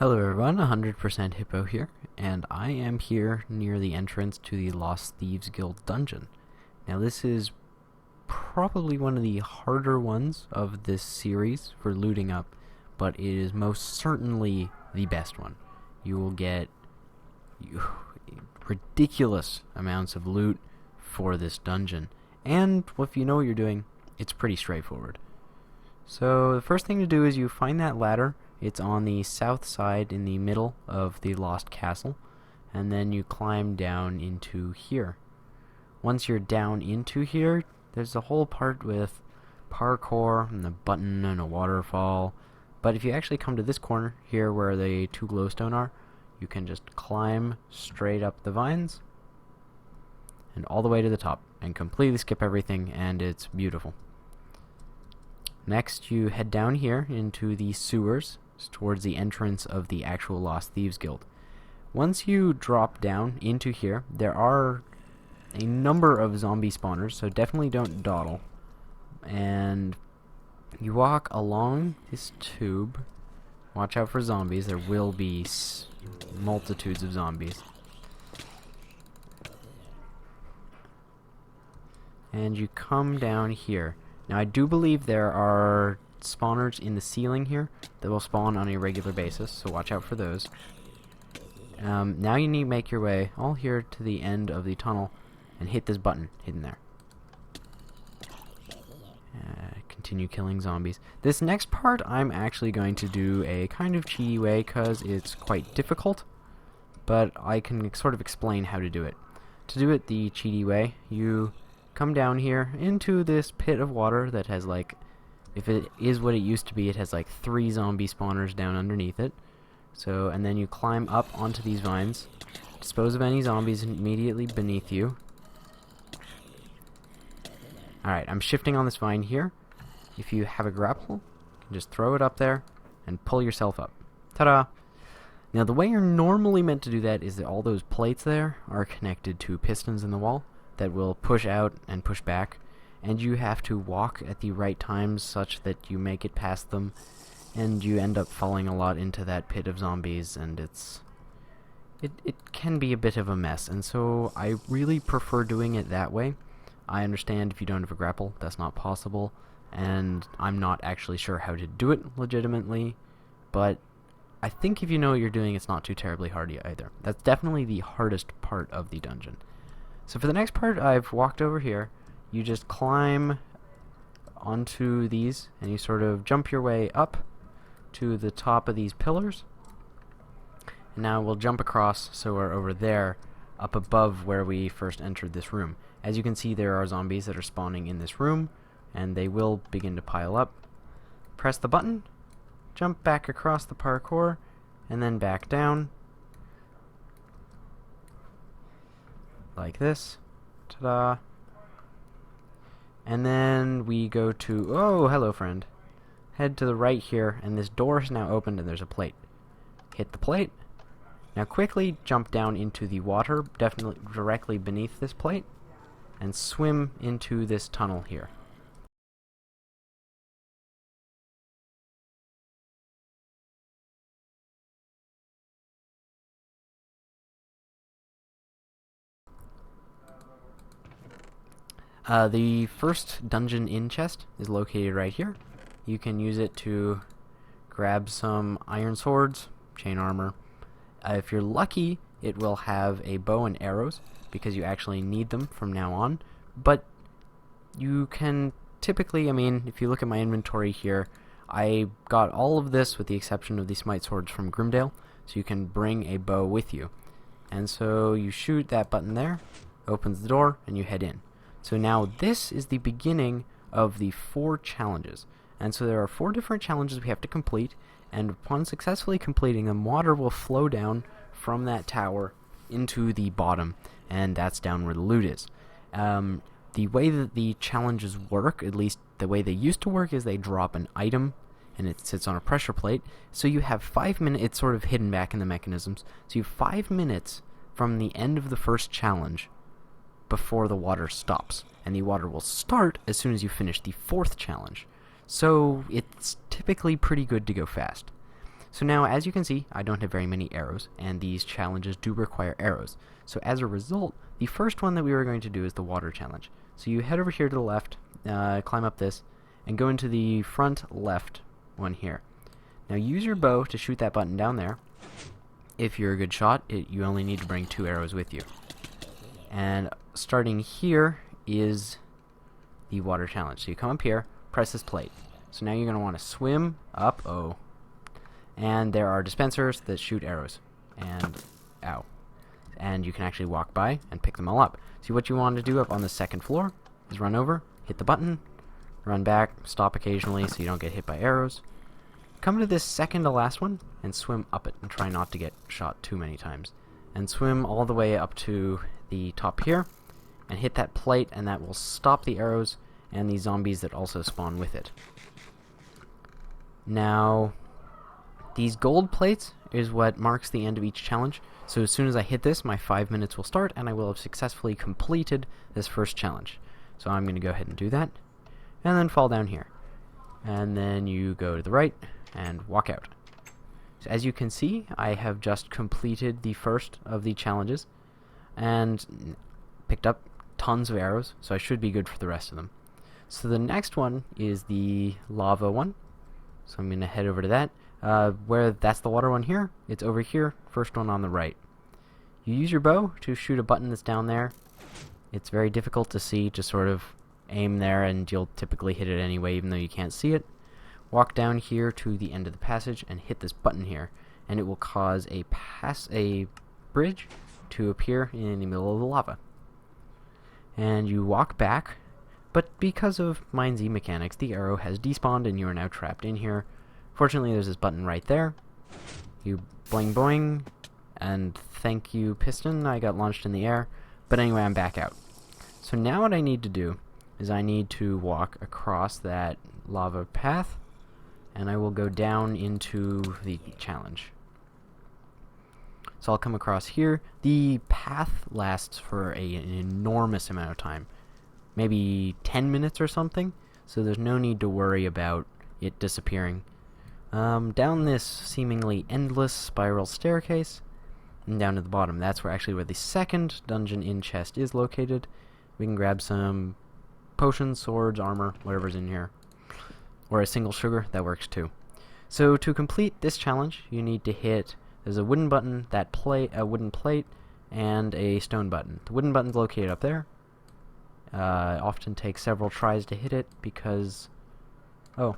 Hello everyone, 100% Hippo here, and I am here near the entrance to the Lost Thieves Guild dungeon. Now this is probably one of the harder ones of this series for looting up, but it is most certainly the best one. You will get ridiculous amounts of loot for this dungeon, and if you know what you're doing, it's pretty straightforward. So the first thing to do is you find that ladder. It's on the south side in the middle of the Lost Castle, and then you climb down into here. Once you're down into here, there's a whole part with parkour and a button and a waterfall. But if you actually come to this corner here where the two glowstone are, you can just climb straight up the vines and all the way to the top and completely skip everything, and it's beautiful. Next, you head down here into the sewers towards the entrance of the actual Lost Thieves Guild. Once you drop down into here, there are a number of zombie spawners, so definitely don't dawdle. And you walk along this tube. Watch out for zombies. There will be multitudes of zombies. And you come down here. Now, I do believe there are spawners in the ceiling here that will spawn on a regular basis, so watch out for those. Now you need to make your way all here to the end of the tunnel and hit this button hidden there. Continue killing zombies. This next part I'm actually going to do a kind of cheaty way because it's quite difficult, but I can sort of explain how to do it. To do it the cheaty way, you come down here into this pit of water that has, like, if it is what it used to be, it has like 3 zombie spawners down underneath it. So, and then you climb up onto these vines, dispose of any zombies immediately beneath you. Alright, I'm shifting on this vine here. If you have a grapple, you can just throw it up there and pull yourself up. Ta-da! Now, the way you're normally meant to do that is that all those plates there are connected to pistons in the wall that will push out and push back, and you have to walk at the right times such that you make it past them, and you end up falling a lot into that pit of zombies, and it can be a bit of a mess, and so I really prefer doing it that way. I understand if you don't have a grapple, that's not possible, and I'm not actually sure how to do it legitimately, but I think if you know what you're doing, it's not too terribly hard either. That's definitely the hardest part of the dungeon. So for the next part, I've walked over here. You just climb onto these, and you sort of jump your way up to the top of these pillars. And now we'll jump across, so we're over there, up above where we first entered this room. As you can see, there are zombies that are spawning in this room, and they will begin to pile up. Press the button, jump back across the parkour, and then back down. Like this. Ta-da! And then we go to... Oh, hello, friend. Head to the right here, and this door is now opened, and there's a plate. Hit the plate. Now quickly jump down into the water, definitely directly beneath this plate, and swim into this tunnel here. The first dungeon in chest is located right here. You can use it to grab some iron swords, chain armor. If you're lucky, it will have a bow and arrows, because you actually need them from now on. But you can typically, I mean, if you look at my inventory here, I got all of this with the exception of the smite swords from Grimdale, so you can bring a bow with you. And so you shoot that button there, opens the door, and you head in. So now this is the beginning of the 4 challenges. And so there are 4 different challenges we have to complete, and upon successfully completing them, water will flow down from that tower into the bottom, and that's down where the loot is. The way that the challenges work, at least the way they used to work, is they drop an item, and it sits on a pressure plate. So you have 5 minutes, it's sort of hidden back in the mechanisms, so you have 5 minutes from the end of the first challenge before the water stops, and the water will start as soon as you finish the 4th challenge. So it's typically pretty good to go fast. So now, as you can see, I don't have very many arrows, and these challenges do require arrows. So as a result, the first one that we were going to do is the water challenge. So you head over here to the left, climb up this, and go into the front left one here. Now use your bow to shoot that button down there. If you're a good shot, you only need to bring 2 arrows with you. And starting here is the water challenge. So you come up here, press this plate. So now you're going to want to swim up, and there are dispensers that shoot arrows. And, ow. And you can actually walk by and pick them all up. See, what you want to do up on the second floor is run over, hit the button, run back, stop occasionally so you don't get hit by arrows. Come to this second to last one and swim up it and try not to get shot too many times. And swim all the way up to the top here and hit that plate, and that will stop the arrows and the zombies that also spawn with it. Now, these gold plates is what marks the end of each challenge. So as soon as I hit this, my 5 minutes will start and I will have successfully completed this first challenge. So I'm going to go ahead and do that and then fall down here. And then you go to the right and walk out. So as you can see, I have just completed the first of the challenges and picked up tons of arrows, so I should be good for the rest of them. So the next one is the lava one. So I'm going to head over to that. Where that's the water one here, it's over here, first one on the right. You use your bow to shoot a button that's down there. It's very difficult to see, just sort of aim there and you'll typically hit it anyway even though you can't see it. Walk down here to the end of the passage and hit this button here, and it will cause a bridge to appear in the middle of the lava. And you walk back, but because of Mine Z mechanics, the arrow has despawned and you are now trapped in here. Fortunately, there's this button right there. You boing boing, and thank you, piston, I got launched in the air. But anyway, I'm back out. So now what I need to do is I need to walk across that lava path, and I will go down into the challenge. So I'll come across here. The path lasts for an enormous amount of time, maybe 10 minutes or something, so there's no need to worry about it disappearing. Down this seemingly endless spiral staircase, and down to the bottom. That's where the second dungeon in chest is located. We can grab some potions, swords, armor, whatever's in here. Or a single sugar, that works too. So to complete this challenge, you need to hit, there's a wooden button, a wooden plate, and a stone button. The wooden button's located up there. It often takes several tries to hit it because... Oh,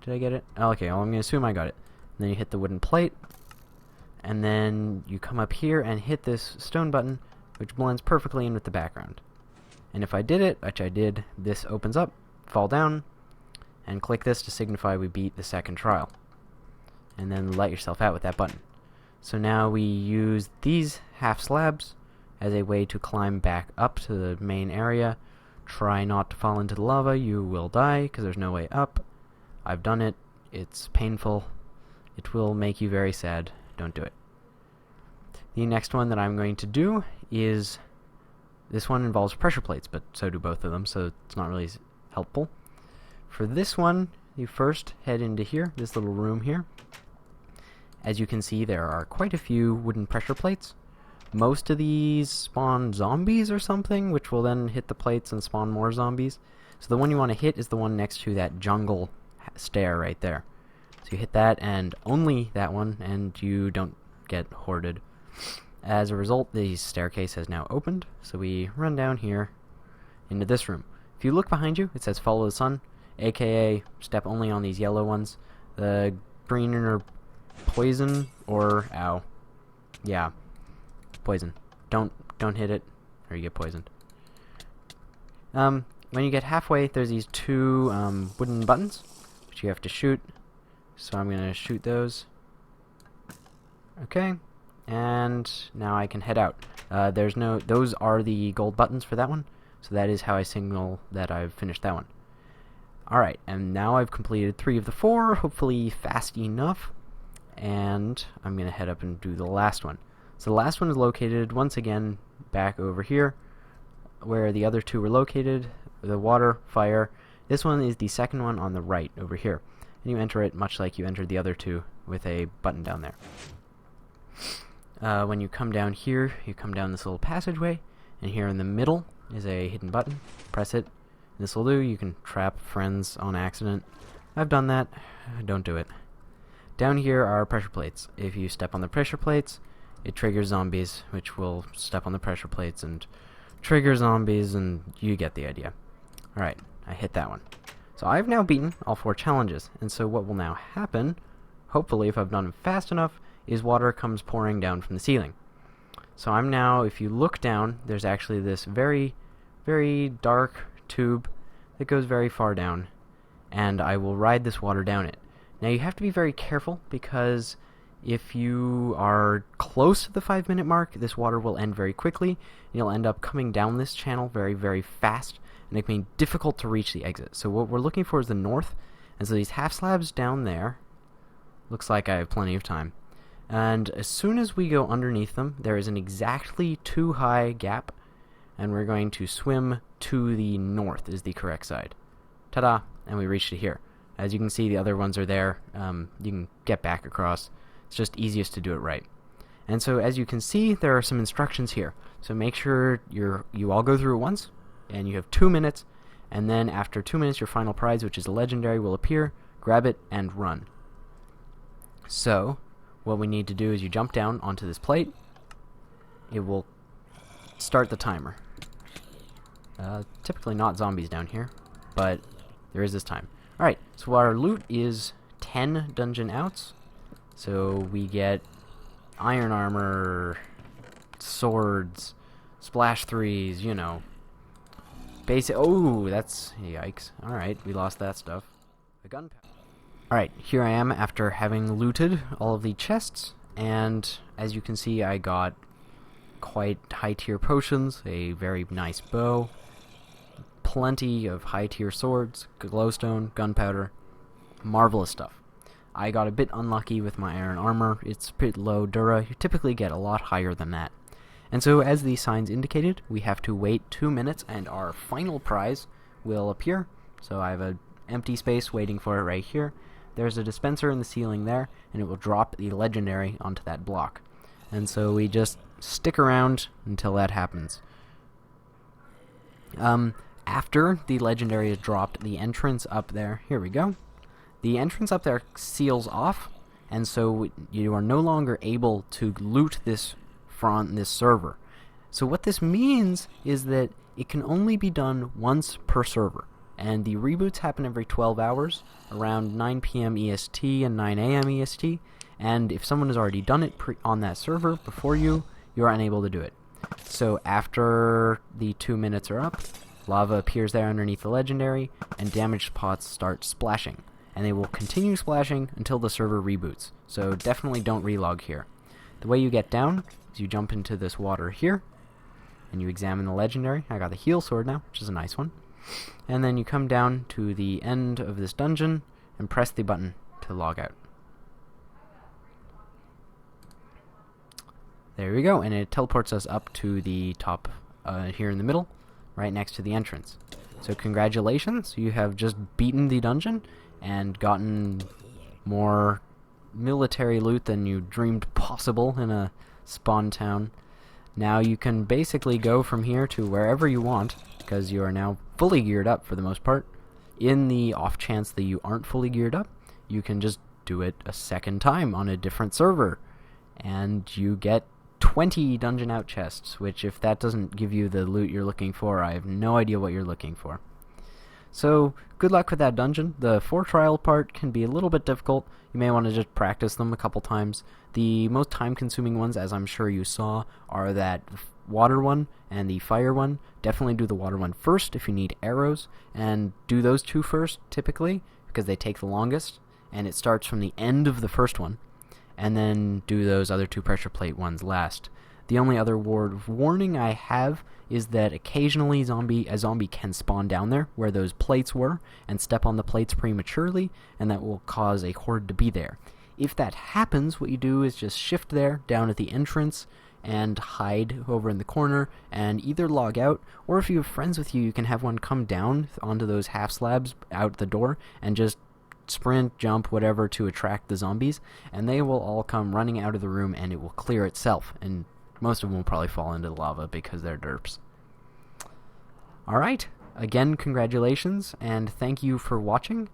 did I get it? Oh, okay, well, I'm going to assume I got it. And then you hit the wooden plate, and then you come up here and hit this stone button, which blends perfectly in with the background. And if I did it, which I did, this opens up, fall down, and click this to signify we beat the second trial. And then let yourself out with that button. So now we use these half slabs as a way to climb back up to the main area. Try not to fall into the lava, you will die because there's no way up. I've done it, it's painful, it will make you very sad, don't do it. The next one that I'm going to do is, this one involves pressure plates, but so do both of them, so it's not really helpful. For this one, you first head into here, this little room here. As you can see, there are quite a few wooden pressure plates. Most of these spawn zombies or something, which will then hit the plates and spawn more zombies. So the one you want to hit is the one next to that jungle stair right there. So you hit that, and only that one, and you don't get hoarded. As a result, the staircase has now opened, so we run down here into this room. If you look behind you, it says follow the sun, aka step only on these yellow ones. The green are poison, or ow. Yeah, poison. Don't hit it, or you get poisoned. When you get halfway, there's these two wooden buttons, which you have to shoot. So I'm gonna shoot those. Okay, and now I can head out. Those are the gold buttons for that one, so that is how I signal that I've finished that one. Alright, and now I've completed 3 of the 4, hopefully fast enough, and I'm gonna head up and do the last one. So the last one is located, once again, back over here, where the other 2 were located, the water, fire. This one is the second one on the right, over here. And you enter it much like you entered the other 2 with a button down there. When you come down here, you come down this little passageway, and here in the middle is a hidden button. Press it. This will do. You can trap friends on accident. I've done that. Don't do it. Down here are pressure plates. If you step on the pressure plates, it triggers zombies, which will step on the pressure plates and trigger zombies, and you get the idea. Alright, I hit that one. So I've now beaten all 4 challenges, and so what will now happen, hopefully if I've done them fast enough, is water comes pouring down from the ceiling. So I'm now, if you look down, there's actually this very, very dark tube that goes very far down, and I will ride this water down it. Now you have to be very careful, because if you are close to the 5-minute mark, this water will end very quickly, and you'll end up coming down this channel very, very fast, and it can be difficult to reach the exit. So what we're looking for is the north, and so these half slabs down there, looks like I have plenty of time. And as soon as we go underneath them, there is an exactly 2 high gap, and we're going to swim to the north is the correct side. Ta-da! And we reached it here. As you can see, the other ones are there. You can get back across. It's just easiest to do it right. And so as you can see, there are some instructions here. So make sure you all go through it once, and you have 2 minutes, and then after 2 minutes your final prize, which is a legendary, will appear. Grab it and run. So what we need to do is you jump down onto this plate. It will start the timer. Typically not zombies down here, but there is this time. Alright, so our loot is 10 dungeon outs. So we get iron armor, swords, splash 3s, you know. Basic. Oh, that's yikes. Alright, we lost that stuff. A gunpowder. Alright, here I am after having looted all of the chests, and as you can see, I got quite high-tier potions, a very nice bow, plenty of high-tier swords, glowstone, gunpowder, marvelous stuff. I got a bit unlucky with my iron armor. It's pretty low dura. You typically get a lot higher than that. And so, as the signs indicated, we have to wait 2 minutes, and our final prize will appear. So I have an empty space waiting for it right here. There's a dispenser in the ceiling there, and it will drop the legendary onto that block. And so we just stick around until that happens. After the legendary is dropped, the entrance up there, here we go. The entrance up there seals off, and so you are no longer able to loot this from this server. So what this means is that it can only be done once per server. And the reboots happen every 12 hours, around 9 p.m. EST and 9 a.m. EST, and if someone has already done it on that server before you, you're unable to do it. So after the 2 minutes are up, lava appears there underneath the legendary, and damaged pots start splashing. And they will continue splashing until the server reboots, so definitely don't relog here. The way you get down is you jump into this water here, and you examine the legendary. I got the heal sword now, which is a nice one. And then you come down to the end of this dungeon and press the button to log out. There we go, and it teleports us up to the top here in the middle, right next to the entrance. So congratulations, you have just beaten the dungeon and gotten more military loot than you dreamed possible in a spawn town. Now you can basically go from here to wherever you want, because you are now fully geared up for the most part. In the off chance that you aren't fully geared up, you can just do it a second time on a different server, and you get 20 dungeon out chests, which if that doesn't give you the loot you're looking for, I have no idea what you're looking for. So, good luck with that dungeon. The 4 trial part can be a little bit difficult. You may want to just practice them a couple times. The most time-consuming ones, as I'm sure you saw, are that water one and the fire one. Definitely do the water one first if you need arrows, and do those 2 first, typically, because they take the longest, and it starts from the end of the first one, and then do those other 2 pressure plate ones last. The only other word of warning I have is that occasionally a zombie can spawn down there where those plates were and step on the plates prematurely, and that will cause a horde to be there. If that happens, what you do is just shift there down at the entrance and hide over in the corner and either log out, or if you have friends with you, you can have one come down onto those half slabs out the door and just sprint, jump, whatever to attract the zombies, and they will all come running out of the room and it will clear itself, and most of them will probably fall into the lava because they're derps. Alright, again, congratulations, and thank you for watching.